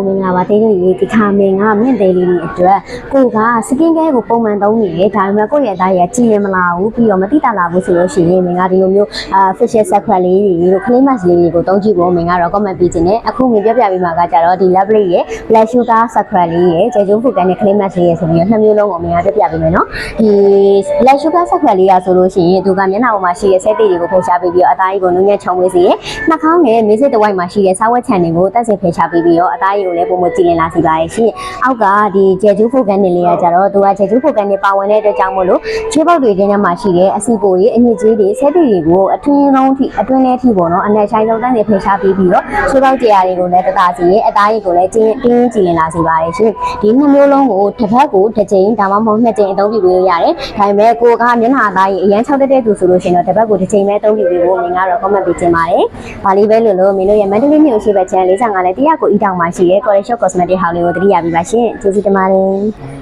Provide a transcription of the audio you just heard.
မင်္ဂလာပါတေးတို့ရေဒီခါမင်ကမြင့်သေးလေးတွေအတွက်ကိုကစကင်ကဲကိုပုံမှန်သုံးနေတယ်ဒါပေမဲ့ကိုယ့်ရဲ့အသားရကြည်ရင်မလာဘူးပြီးတော့မတိတာလာဘူးဆိုလို့ရှိရင်မင်ကဒီလိုမျိုးfacial secret လေးတွေတို့ clay mask လေးတွေကိုသုံးကြည့်ဖို့မင်ကတော့ comment ပေးခြင်းနဲ့အခုမင်ပြပြပေးမှာကကြတော့ဒီ lab လေးရဲ့ black sugar secret လေးရဲ့ကျေကျုံးဖုတ်ကန်နဲ့ clay mask လေးရဲ့ဆိုပြီးတော့နှစ်မျိုးလုံးကိုမင်ကပြပြပေးမယ်နော်ဒီ black sugar secret လေးရဆိုလို့ရှိရင်သူကမျက်နှာပေါ်မှာရှိတဲ့ဆဲတိတွေကိုဖယ်ရှားပေးပြီးတော့အသားကြီးကိုနုညံ့ချုံပေးစေရဲ့နှာခေါင်းနဲ့မေးစိတ်တစ်ဝိုက်မှာရှိတဲ့စားဝက်ခြံတွေကိုတက်စင်ဖယ်ရှားပေးပြီးတော့အသားကြီးကိုလည်းပုံမကြည့်လင်လာစီပါရဲ့ရှင်အောက်ကဒီကျေကျူးဖုတ်ကန်နေလေးကကြတော့သူကကျေကျူးဖုတ်ကန်နေပါဝင်တဲ့အတွက်ကြောင့်မို့လို့ချွေးပေါက်တွေထဲမှာရှိတဲ့အစီပိုတွေအညစ်အကြေးတွေဆဲတိတွေကိုအတွင်းလုံးထိအတွင်းထဲထိပေါ့နော်အနက်ဆိုင်ဆုံးတန်းနေဖယ်ရှားပေးပြီးတော့ချွေးပေါက်ကြရာတွေကိုလည်းတသားစီရဲ့အသားကြီးကိုလည်းတင်းကြည့်လင်လာစီပါရဲ့ရှင်ဒီနှစ်မျိုးလုံးကိုတစ်ဖက်ကိုတစ်ကြိမ်ဒါမှမဟုတ်နှစ်ကြိမ်အသုံးပြုပေးလို့ရတယ်ဒါပေမဲ့ကိုကမျက်နှာအသားကြီးအရန်၆တက်တဲ့သူဆိုလို့ရှိရင်တော့တစ်ဖက်ကိုတစ်ကြိမ်ပဲအသုံးပြုပေးဖို့မင်းကတော့ comment ပေးခြင်းပါတယ်ဗာလီပဲလို့မင်းတို့ရဲ့ Mandalay မြို့ရှိဘက် channel 45နဲ့တရားကိုအီတောင်မှာရှိရဲ Collection Cosmetic House လေးကိုတတိယပြပါရှင်ကျေးဇူးတင်ပါတယ်